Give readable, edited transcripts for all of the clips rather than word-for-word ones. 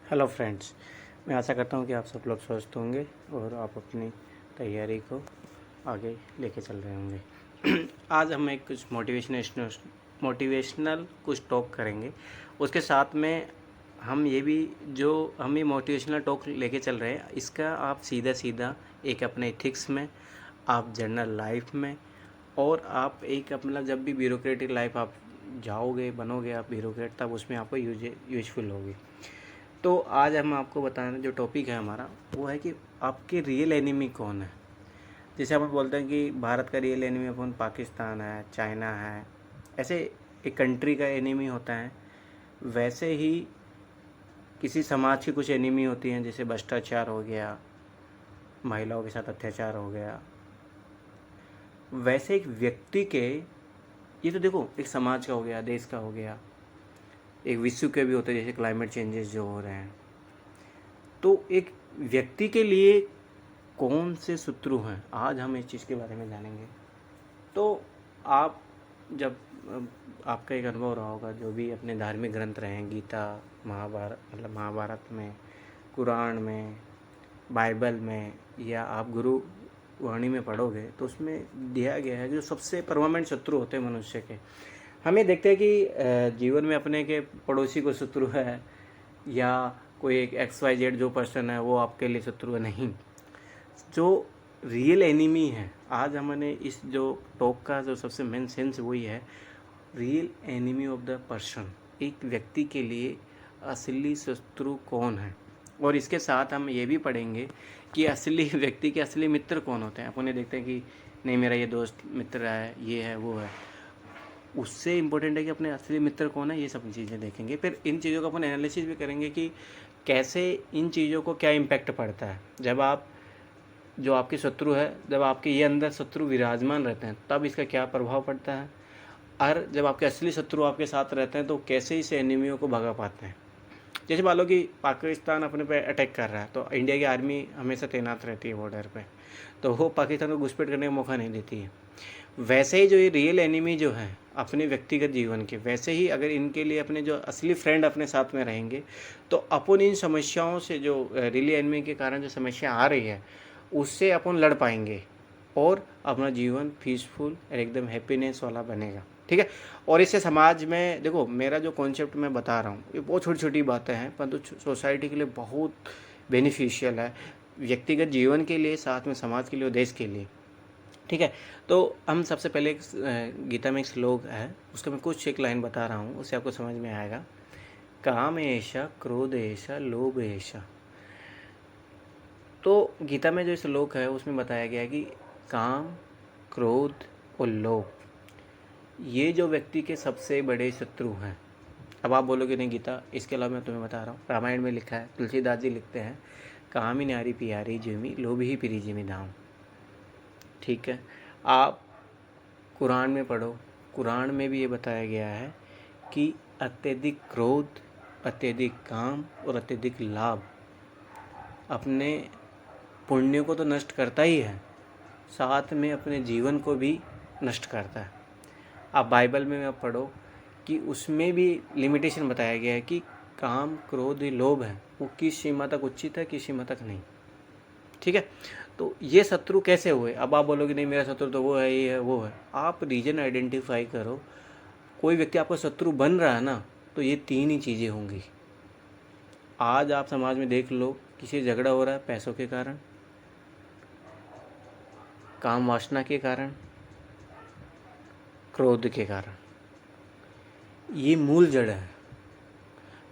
Hello friends, मैं आशा करता हूँ कि आप सब लोग स्वस्थ होंगे और आप अपनी तैयारी को आगे लेके चल रहे होंगे। आज हम एक कुछ मोटिवेशनल कुछ टॉक करेंगे। उसके साथ में हम ये मोटिवेशनल टॉक लेके चल रहे हैं, इसका आप सीधा सीधा एक अपने एथिक्स में, आप जनरल लाइफ में, और आप एक अपना जब भी ब्यूरोक्रेटिक लाइफ आप जाओगे, बनोगे आप ब्यूरोक्रेट, तब उसमें आपको यूजफुल होगी। तो आज हम आपको बताना जो टॉपिक है हमारा वो है कि आपके रियल एनिमी कौन है। जैसे अपन बोलते हैं कि भारत का रियल एनिमी अपन पाकिस्तान है, चाइना है, ऐसे एक कंट्री का एनिमी होता है। वैसे ही किसी समाज की कुछ एनिमी होती हैं, जैसे भ्रष्टाचार हो गया, महिलाओं के साथ अत्याचार हो गया। वैसे एक व्यक्ति के, ये तो देखो एक समाज का हो गया, देश का हो गया, एक विश्व के भी होते हैं, जैसे क्लाइमेट चेंजेस जो हो रहे हैं। तो एक व्यक्ति के लिए कौन से शत्रु हैं, आज हम इस चीज़ के बारे में जानेंगे। तो आप जब आपका एक अनुभव रहा होगा, जो भी अपने धार्मिक ग्रंथ रहे हैं, गीता, महाभारत में, कुरान में, बाइबल में, या आप गुरु वाणी में पढ़ोगे तो उसमें दिया गया है जो सबसे परमानेंट शत्रु होते हैं मनुष्य के। हम ये देखते हैं कि जीवन में अपने के पड़ोसी को शत्रु है, या कोई एक XYZ जो पर्सन है वो आपके लिए शत्रु है, नहीं। जो रियल एनिमी है, आज हमने इस जो टॉक का जो सबसे मेन सेंस वही है, real enemy of the person. एक व्यक्ति के लिए असली शत्रु कौन है, और इसके साथ हम ये भी पढ़ेंगे कि असली व्यक्ति के असली मित्र कौन होते हैं। अपन ये देखते हैं कि नहीं मेरा ये दोस्त मित्र है, ये है, वो है। उससे इम्पोर्टेंट है कि अपने असली मित्र कौन है, ये सब चीज़ें देखेंगे। फिर इन चीज़ों का अपन एनालिसिस भी करेंगे कि कैसे इन चीज़ों को क्या इम्पैक्ट पड़ता है। जब आप जो आपके शत्रु है, जब आपके ये अंदर शत्रु विराजमान रहते हैं तब इसका क्या प्रभाव पड़ता है, और जब आपके असली शत्रु आपके साथ रहते हैं तो कैसे इस एनिमियों को भगा पाते हैं। जैसे मान लो कि पाकिस्तान अपने पे अटैक कर रहा है, तो इंडिया की आर्मी हमेशा तैनात रहती है बॉर्डर पे, तो वो पाकिस्तान को घुसपैठ करने का मौका नहीं देती है। वैसे ही जो ये रियल एनिमी जो है अपने व्यक्तिगत जीवन के, वैसे ही अगर इनके लिए अपने जो असली फ्रेंड अपने साथ में रहेंगे तो अपन इन समस्याओं से, जो रियल एनिमी के कारण जो समस्या आ रही है, उससे अपन लड़ पाएंगे और अपना जीवन पीसफुल और एकदम हैप्पीनेस वाला बनेगा। ठीक है। और इससे समाज में देखो, मेरा जो कॉन्सेप्ट मैं बता रहा हूँ ये बहुत छोटी छोटी बातें हैं, परंतु सोसाइटी के लिए बहुत बेनिफिशियल है, व्यक्तिगत जीवन के लिए, साथ में समाज के लिए और देश के लिए। ठीक है। तो हम सबसे पहले गीता में एक श्लोक है, उसका मैं कुछ एक लाइन बता रहा हूँ, उससे आपको समझ में आएगा। काम ऐसा, क्रोध ऐसा, लोभ ऐसा। तो गीता में जो श्लोक है उसमें बताया गया है कि काम, क्रोध और लोभ, ये जो व्यक्ति के सबसे बड़े शत्रु हैं। अब आप बोलोगे नहीं गीता, इसके अलावा मैं तुम्हें बता रहा हूँ, रामायण में लिखा है, तुलसीदास जी लिखते हैं, काम ही नारी प्यारी जिमी, लोभ ही प्री जिमी धाम। ठीक है। आप कुरान में पढ़ो, कुरान में भी ये बताया गया है कि अत्यधिक क्रोध, अत्यधिक काम और अत्यधिक लाभ अपने पुण्य को तो नष्ट करता ही है, साथ में अपने जीवन को भी नष्ट करता है। आप बाइबल में आप पढ़ो कि उसमें भी लिमिटेशन बताया गया है कि काम, क्रोध, लोभ है वो किस सीमा तक उचित है, किस सीमा तक नहीं। ठीक है। तो ये शत्रु कैसे हुए। अब आप बोलोगे नहीं मेरा शत्रु तो वो है, ये है, वो है। आप रीजन आइडेंटिफाई करो, कोई व्यक्ति आपका शत्रु बन रहा है ना, तो ये तीन ही चीज़ें होंगी। आज आप समाज में देख लो, किसी झगड़ा हो रहा है पैसों के कारण, काम वासना के कारण, क्रोध के कारण, ये मूल जड़ है।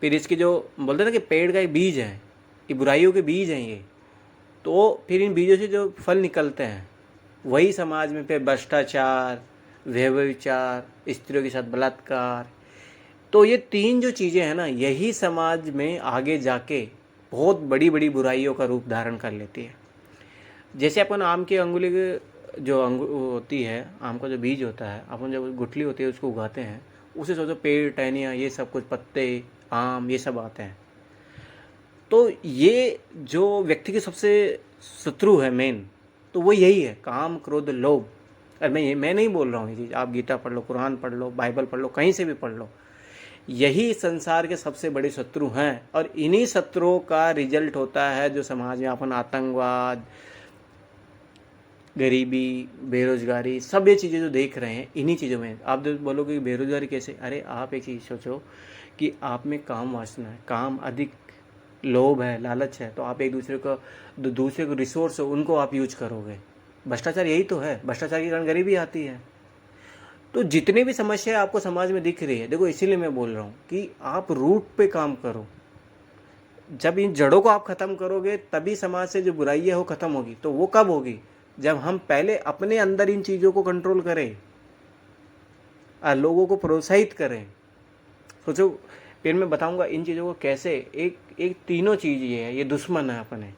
फिर इसके जो बोलते हैं ना कि पेड़ का एक बीज है, ये बुराइयों के बीज हैं ये, तो फिर इन बीजों से जो फल निकलते हैं वही समाज में फिर भ्रष्टाचार, व्यभिचार, स्त्रियों के साथ बलात्कार, तो ये तीन जो चीज़ें हैं ना, यही समाज में आगे जाके बहुत बड़ी बड़ी बुराइयों का रूप धारण कर लेती है। जैसे अपन आम की अंगुली के जो होती है, आम का जो बीज होता है, अपन जब गुठली होती है उसको उगाते हैं, उसे सोचो पेड़, टहनियाँ, ये सब कुछ, पत्ते, आम, ये सब आते हैं। तो ये जो व्यक्ति के सबसे शत्रु है मेन, तो वो यही है, काम, क्रोध, लोभ। और मैं नहीं बोल रहा हूँ ये चीज़, आप गीता पढ़ लो, कुरान पढ़ लो, बाइबल पढ़ लो, कहीं से भी पढ़ लो, यही संसार के सबसे बड़े शत्रु हैं, और इन्हीं शत्रुओं का रिजल्ट होता है जो समाज में अपन आतंकवाद, गरीबी, बेरोजगारी, सब ये चीज़ें जो देख रहे हैं इन्हीं चीज़ों में। आप जो बोलोगे कि बेरोजगारी कैसे, अरे आप एक चीज़ सोचो कि आप में काम वासना है, काम अधिक, लोभ है, लालच है, तो आप एक दूसरे को रिसोर्स हो उनको आप यूज करोगे। भ्रष्टाचार यही तो है, भ्रष्टाचार के कारण गरीबी आती है। तो जितनी भी समस्या आपको समाज में दिख रही है, देखो इसीलिए मैं बोल रहा हूँ कि आप रूट पे काम करो। जब इन जड़ों को आप ख़त्म करोगे तभी समाज से जो बुराइयाँ हो ख़त्म होगी। तो वो कब होगी, जब हम पहले अपने अंदर इन चीज़ों को कंट्रोल करें और लोगों को प्रोत्साहित करें। सोचो, फिर मैं बताऊंगा इन चीज़ों को कैसे। एक एक तीनों चीज़ ये है, ये दुश्मन है अपने,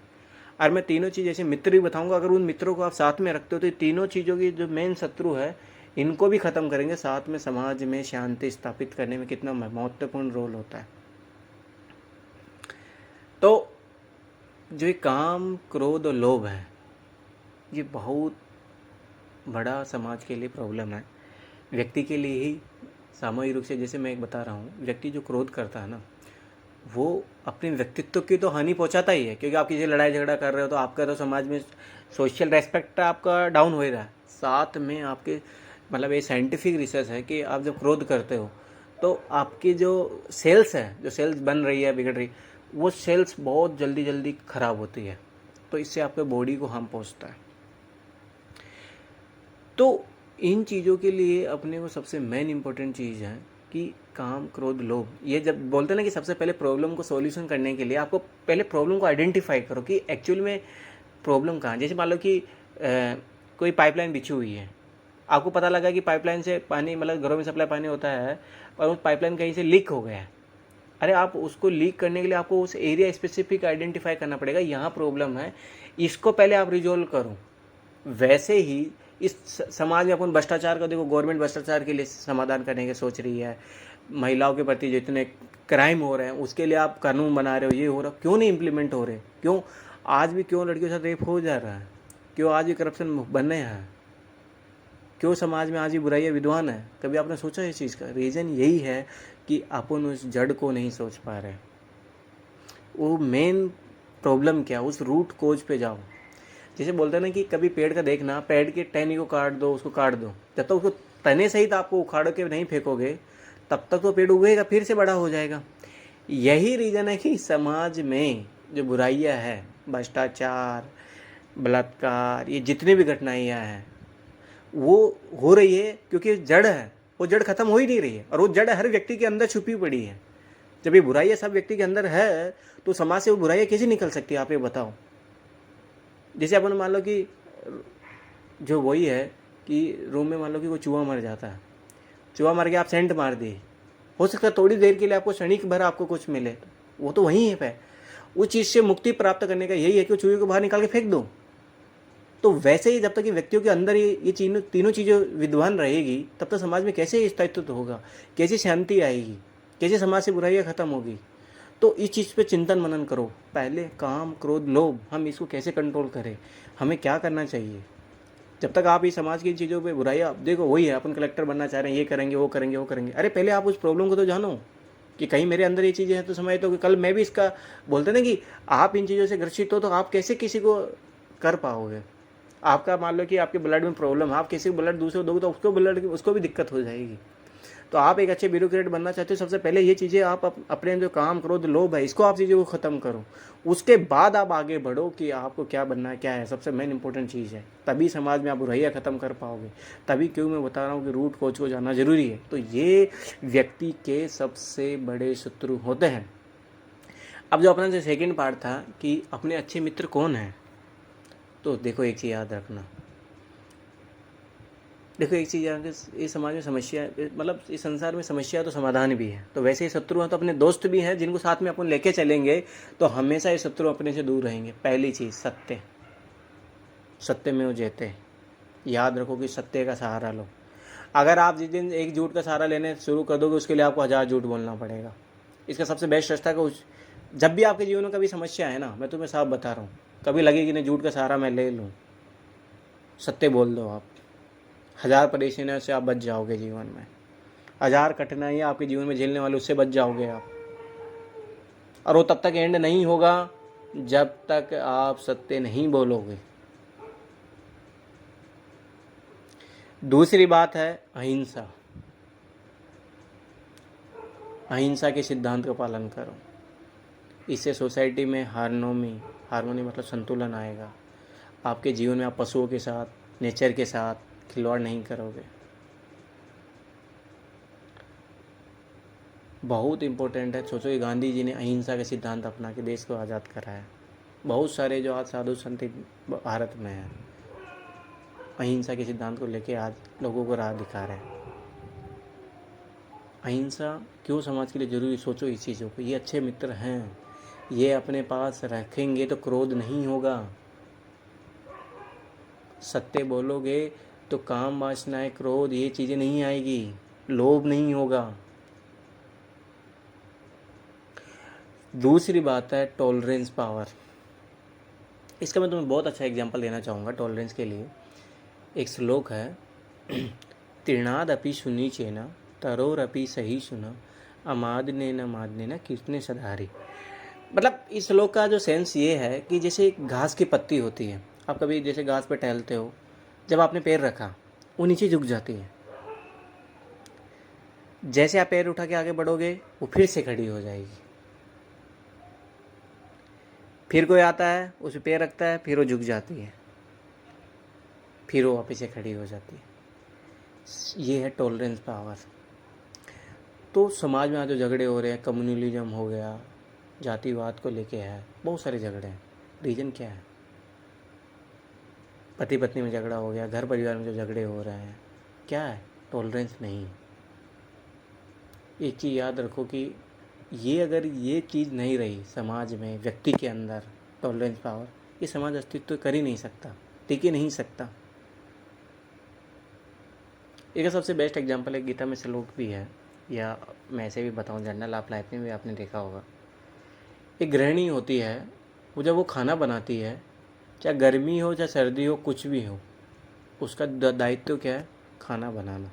और मैं तीनों चीज़ जैसे मित्र भी बताऊंगा। अगर उन मित्रों को आप साथ में रखते हो तो ये तीनों चीज़ों की जो मेन शत्रु है इनको भी ख़त्म करेंगे। साथ में समाज में शांति स्थापित करने में कितना महत्वपूर्ण रोल होता है। तो जो ये काम, क्रोध और लोभ है, ये बहुत बड़ा समाज के लिए प्रॉब्लम है। व्यक्ति के लिए ही सामूहिक रूप से, जैसे मैं एक बता रहा हूँ, व्यक्ति जो क्रोध करता है ना, वो अपने व्यक्तित्व की तो हानि पहुँचाता ही है, क्योंकि आप किसी लड़ाई झगड़ा कर रहे हो तो आपका तो समाज में सोशल रेस्पेक्ट आपका डाउन हो ही रहा है। साथ में आपके, मतलब ये साइंटिफिक रिसर्च है कि आप जब क्रोध करते हो तो आपकी जो सेल्स है, जो सेल्स बन रही है, बिगड़ रही, वो सेल्स बहुत जल्दी जल्दी ख़राब होती है। तो इससे आपके बॉडी को हार्म पहुँचता है। तो इन चीज़ों के लिए अपने को सबसे मेन इंपॉर्टेंट चीज़ है कि काम, क्रोध, लोभ, ये जब बोलते हैं ना कि सबसे पहले प्रॉब्लम को सॉल्यूशन करने के लिए आपको पहले प्रॉब्लम को आइडेंटिफाई करो कि एक्चुअल में प्रॉब्लम कहाँ है। जैसे मान लो कि कोई पाइपलाइन बिछी हुई है, आपको पता लगा कि पाइपलाइन से पानी, मतलब घरों में सप्लाई पानी होता है, और उस पाइपलाइन कहीं से लीक हो गया है। अरे आप उसको लीक करने के लिए आपको उस एरिया स्पेसिफिक आइडेंटिफाई करना पड़ेगा, यहाँ प्रॉब्लम है, इसको पहले आप रिजोल्व करो। वैसे ही इस समाज में अपन भ्रष्टाचार का देखो, गवर्नमेंट भ्रष्टाचार के लिए समाधान करने की सोच रही है। महिलाओं के प्रति जितने क्राइम हो रहे हैं उसके लिए आप कानून बना रहे हो, ये हो रहा, क्यों नहीं इम्प्लीमेंट हो रहे? क्यों आज भी, क्यों लड़कियों के साथ रेप हो जा रहा है? क्यों आज भी करप्शन बने हैं? क्यों समाज में आज भी बुराइयाँ विद्वान है? कभी आपने सोचा इस चीज़ का? रीज़न यही है कि अपन उस जड़ को नहीं सोच पा रहे। वो मेन प्रॉब्लम क्या, उस रूट कोज पे जाओ। जैसे बोलते हैं ना कि कभी पेड़ का देखना, पेड़ के टहनी को काट दो, उसको काट दो, जब तक उसको तने सहित आपको उखाड़ के नहीं फेंकोगे तब तक तो पेड़ उगेगा, फिर से बड़ा हो जाएगा। यही रीज़न है कि समाज में जो बुराइयां है, भ्रष्टाचार, बलात्कार, ये जितनी भी घटनाएं हैं वो हो रही है क्योंकि जड़ है, वो जड़ खत्म हो ही नहीं रही है, और वो जड़ हर व्यक्ति के अंदर छुपी पड़ी है। जब ये बुराइयाँ सब व्यक्ति के अंदर है तो समाज से वो बुराइयाँ कैसे निकल सकती है, आप ये बताओ। जैसे अपन मान लो कि जो वही है कि रूम में मान लो कि कोई चूहा मर जाता है, चूहा मर गया, आप सेंट मार दिए, हो सकता है थोड़ी देर के लिए आपको, क्षणिक भर आपको कुछ मिले, वो तो वहीं है पे। उस चीज़ से मुक्ति प्राप्त करने का यही है कि चूहे को बाहर निकाल के फेंक दो। तो वैसे ही जब तक कि व्यक्तियों के अंदर ये तीनों चीज़ें विद्वान रहेगी तब तक समाज में कैसे स्थायित्व होगा, कैसे शांति आएगी, कैसे समाज से बुराइयाँ खत्म होगी। तो इस चीज़ पे चिंतन मनन करो। पहले काम, क्रोध, लोभ, हम इसको कैसे कंट्रोल करें, हमें क्या करना चाहिए। जब तक आप इस समाज की चीज़ों पे बुराइयाँ देखो, वही है, अपन कलेक्टर बनना चाह रहे हैं, ये करेंगे, वो करेंगे, वो करेंगे। अरे पहले आप उस प्रॉब्लम को तो जानो कि कहीं मेरे अंदर ये चीज़ें हैं, तो समझ तो कल मैं भी इसका, बोलते ना कि आप इन चीज़ों से ग्रसित हो तो आप कैसे किसी को कर पाओगे। आपका मान लो कि आपके ब्लड में प्रॉब्लम है, आप किसी को ब्लड दूसरे को दोगे तो उसको भी दिक्कत हो जाएगी। तो आप एक अच्छे ब्यूरोक्रेट बनना चाहते हो, सबसे पहले ये चीज़ें आप अपने जो काम, क्रोध, लोभ है, इसको आप चीज़ों को ख़त्म करो। उसके बाद आप आगे बढ़ो कि आपको क्या बनना है, क्या है, सबसे मेन इंपॉर्टेंट चीज़ है। तभी समाज में आप बुराइयाँ ख़त्म कर पाओगे। तभी क्यों मैं बता रहा हूँ कि रूट कोच को जाना ज़रूरी है। तो ये व्यक्ति के सबसे बड़े शत्रु होते हैं। अब जो अपना जो सेकेंड पार्ट था कि अपने अच्छे मित्र कौन हैं, तो देखो एक चीज़ याद रखना। देखो एक चीज़ याद, इस समाज में समस्या, मतलब इस संसार में समस्या तो समाधान भी है। तो वैसे ही शत्रु हैं तो अपने दोस्त भी हैं जिनको साथ में अपन लेके चलेंगे तो हमेशा ये शत्रु अपने से दूर रहेंगे। पहली चीज़ सत्य, सत्य में वो जयते। याद रखो कि सत्य का सहारा लो। अगर आप जिस दिन एक झूठ का सहारा लेने शुरू कर दोगे उसके लिए आपको 1000 झूठ बोलना पड़ेगा। इसका सबसे बेस्ट रास्ता है कि जब भी आपके जीवन में कभी समस्या है ना, मैं तुम्हें साफ बता रहा हूँ, कभी लगे कि नहीं झूठ का सहारा मैं ले लूँ, सत्य बोल दो आप, 1000 परेशानियों से आप बच जाओगे जीवन में। हजार कठिनाइयाँ आपके जीवन में झेलने वाले, उससे बच जाओगे आप। और वो तब तक एंड नहीं होगा जब तक आप सत्य नहीं बोलोगे। दूसरी बात है अहिंसा। अहिंसा के सिद्धांत का पालन करो। इससे सोसाइटी में हार्मोनी मतलब संतुलन आएगा। आपके जीवन में आप पशुओं के साथ, नेचर के साथ खिलवाड़ नहीं करोगे। बहुत इम्पोर्टेंट है। सोचो कि गांधी जी ने अहिंसा का सिद्धांत अपना के देश को आज़ाद कराया। बहुत सारे जो आज साधु संत भारत में हैं, अहिंसा के सिद्धांत को लेके आज लोगों को राह दिखा रहे हैं। अहिंसा क्यों समाज के लिए ज़रूरी, सोचो इस चीज़ों को। ये अच्छे मित्र हैं, ये अपने पास रखेंगे तो क्रोध नहीं होगा। सत्य बोलोगे तो काम, वासनाएं, क्रोध, ये चीज़ें नहीं आएगी, लोभ नहीं होगा। दूसरी बात है टॉलरेंस पावर। इसका मैं तुम्हें बहुत अच्छा एग्जांपल देना चाहूँगा टॉलरेंस के लिए। एक श्लोक है, तीर्णादपि सुनीचेन तरोरपि सहिष्णुना अमादनेन मादनेन कीर्तने सधारी। मतलब इस श्लोक का जो सेंस ये है कि जैसे एक घास की पत्ती होती है, आप कभी जैसे घास पे टहलते हो, जब आपने पैर रखा वो नीचे झुक जाती है। जैसे आप पैर उठा के आगे बढ़ोगे वो फिर से खड़ी हो जाएगी। फिर कोई आता है, उस पे पैर रखता है, फिर वो झुक जाती है, फिर वो वापस से खड़ी हो जाती है। ये है टॉलरेंस पावर। तो समाज में आज जो झगड़े हो रहे हैं, कम्युनलिज्म हो गया, जातिवाद को लेके है, बहुत सारे झगड़े हैं। रीज़न क्या है? पति पत्नी में झगड़ा हो गया, घर परिवार में जो झगड़े हो रहे हैं, क्या है? टॉलरेंस नहीं। एक चीज़ याद रखो कि ये अगर ये चीज़ नहीं रही समाज में, व्यक्ति के अंदर टॉलरेंस पावर, ये समाज अस्तित्व कर ही नहीं सकता, टिक ही नहीं सकता। एक सबसे बेस्ट एग्जांपल है, गीता में श्लोक भी है, या मैं ऐसे भी बताऊं, जनरल आप लाइफ में भी आपने देखा होगा। एक गृहिणी होती है, वो जब वो खाना बनाती है, चाहे गर्मी हो चाहे सर्दी हो, कुछ भी हो, उसका दायित्व क्या है? खाना बनाना।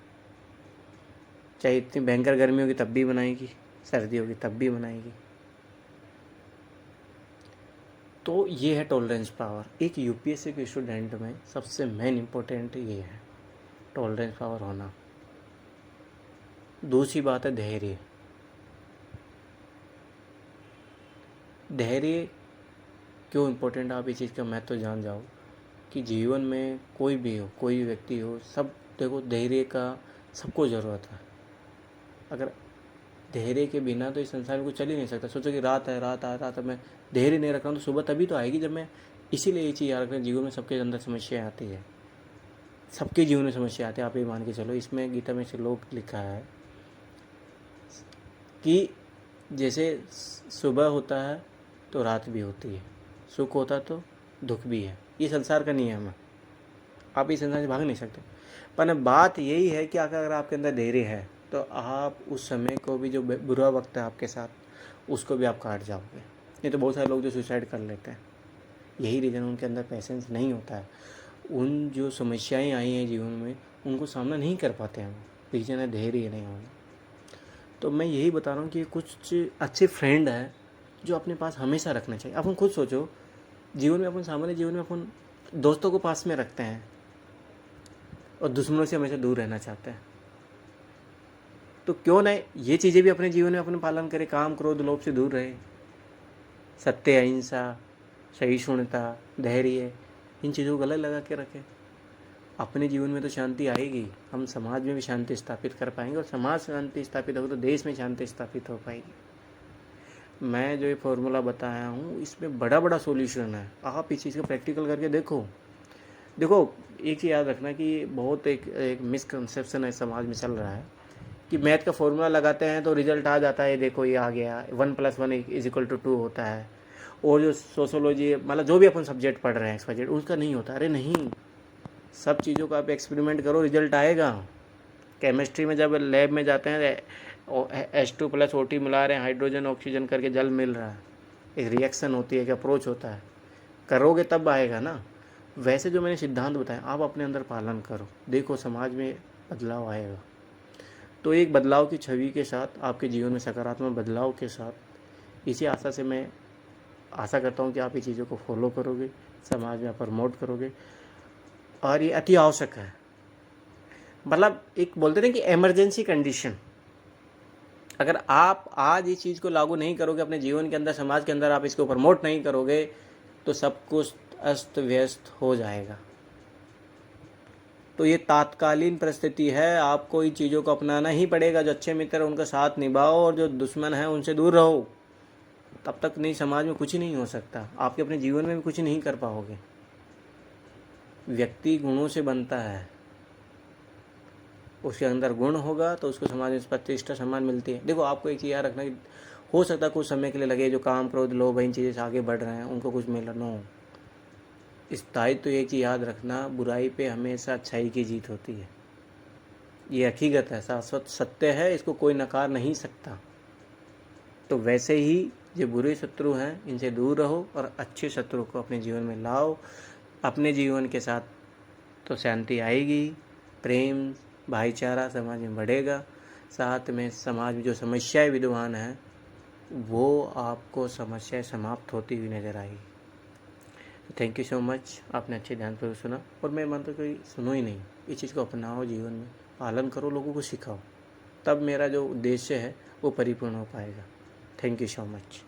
चाहे इतनी भयंकर गर्मी होगी तब भी बनाएगी, सर्दी होगी तब भी बनाएगी। तो ये है टॉलरेंस पावर। एक यूपीएससी के स्टूडेंट में सबसे मेन इम्पोर्टेंट ये है, टॉलरेंस पावर होना। दूसरी बात है धैर्य। धैर्य क्यों इम्पोर्टेंट, आप इस चीज़ का महत्व जान जाओ कि जीवन में कोई भी हो, कोई भी व्यक्ति हो, सब देखो धैर्य का सबको ज़रूरत है। अगर धैर्य के बिना तो इस संसार में कुछ चल ही नहीं सकता। सोचो कि रात है, मैं धैर्य नहीं रख रहा हूँ तो सुबह तभी तो आएगी जब मैं, इसीलिए ये चीज़ याद रखना, जीवन में सबके अंदर समस्या आती है, सबके जीवन में समस्या आती है। आप ये मान के चलो, इसमें गीता में श्लोक लिखा है कि जैसे सुबह होता है तो रात भी होती है, सुख होता है तो दुख भी है। ये संसार का नियम है, आप इस संसार से भाग नहीं सकते। पर बात यही है कि अगर आपके अंदर धैर्य है तो आप उस समय को भी, जो बुरा वक्त है आपके साथ, उसको भी आप काट जाओगे। नहीं तो बहुत सारे लोग जो सुसाइड कर लेते हैं, यही रीज़न, उनके अंदर पेशेंस नहीं होता है। उन जो समस्याएं आई हैं जीवन में, उनको सामना नहीं कर पाते हैं, रीज़न है धैर्य नहीं होना। तो मैं यही बता रहा हूँ कि कुछ अच्छे फ्रेंड हैं जो अपने पास हमेशा रखना चाहिए। अपन खुद सोचो, जीवन में अपन, सामान्य जीवन में अपन दोस्तों को पास में रखते हैं और दुश्मनों से हमेशा दूर रहना चाहते हैं। तो क्यों ना ये चीज़ें भी अपने जीवन में अपन पालन करें, काम, क्रोध, लोभ से दूर रहे, सत्य, अहिंसा, सहिष्णुता, धैर्य, इन चीज़ों को गले लगा के रखें। अपने जीवन में तो शांति आएगी, हम समाज में भी शांति स्थापित कर पाएंगे, और समाज शांति स्थापित होगी तो देश में शांति स्थापित हो पाएगी। मैं जो ये फॉर्मूला बताया हूँ, इसमें बड़ा बड़ा सॉल्यूशन है। आप इस चीज़ को प्रैक्टिकल करके देखो। एक चीज़ याद रखना कि बहुत एक मिसकंसेप्शन है समाज में चल रहा है कि मैथ का फॉर्मूला लगाते हैं तो रिजल्ट आ जाता है, देखो ये आ गया, 1 + 1 = 2 होता है। और जो सोशोलॉजी, मतलब जो भी अपन सब्जेक्ट पढ़ रहे हैं एक्सपर्ट, उसका नहीं होता। अरे नहीं, सब चीज़ों का आप एक्सपेरिमेंट करो, रिजल्ट आएगा। केमिस्ट्री में जब लैब में जाते हैं, H2 + OT मिला रहे हैं, हाइड्रोजन ऑक्सीजन करके जल मिल रहा है, एक रिएक्शन होती है, एक अप्रोच होता है, करोगे तब आएगा ना। वैसे जो मैंने सिद्धांत बताया, आप अपने अंदर पालन करो, देखो समाज में बदलाव आएगा। तो एक बदलाव की छवि के साथ, आपके जीवन में सकारात्मक बदलाव के साथ, इसी आशा से मैं आशा करता हूँ कि आप ये चीज़ों को फॉलो करोगे, समाज में प्रमोट करोगे, और ये अति आवश्यक है। मतलब एक बोलते हैं कि इमरजेंसी कंडीशन, अगर आप आज इस चीज़ को लागू नहीं करोगे अपने जीवन के अंदर, समाज के अंदर आप इसको प्रमोट नहीं करोगे, तो सब कुछ अस्त व्यस्त हो जाएगा। तो ये तात्कालीन परिस्थिति है, आपको इन चीज़ों को अपनाना ही पड़ेगा। जो अच्छे मित्र हैं उनका साथ निभाओ, और जो दुश्मन हैं उनसे दूर रहो। तब तक नहीं, समाज में कुछ नहीं हो सकता, आपके अपने जीवन में भी कुछ नहीं कर पाओगे। व्यक्ति गुणों से बनता है, उसके अंदर गुण होगा तो उसको समाज में प्रतिष्ठा सम्मान मिलती है। देखो, आपको एक चीज़ याद रखना कि हो सकता है कुछ समय के लिए लगे जो काम क्रोध लोभ इन चीज़ें से आगे बढ़ रहे हैं उनको कुछ मिला नो, स्थायित्व तो एक चीज़ याद रखना, बुराई पे हमेशा अच्छाई की जीत होती है। ये हकीकत है, शाश्वत सत्य है, इसको कोई नकार नहीं सकता। तो वैसे ही जो बुरे शत्रु हैं इनसे दूर रहो और अच्छे शत्रु को अपने जीवन में लाओ। अपने जीवन के साथ तो शांति आएगी, प्रेम भाईचारा समाज में बढ़ेगा, साथ में समाज में जो समस्याएं विद्यमान हैं वो आपको समस्याएं समाप्त होती हुई नज़र आएगी। थैंक यू सो मच, आपने अच्छे ध्यानपूर्वक सुना, और मैं मानता हूँ कोई सुनो ही नहीं, इस चीज़ को अपनाओ, जीवन में पालन करो, लोगों को सिखाओ, तब मेरा जो उद्देश्य है वो परिपूर्ण हो पाएगा। Thank you so much.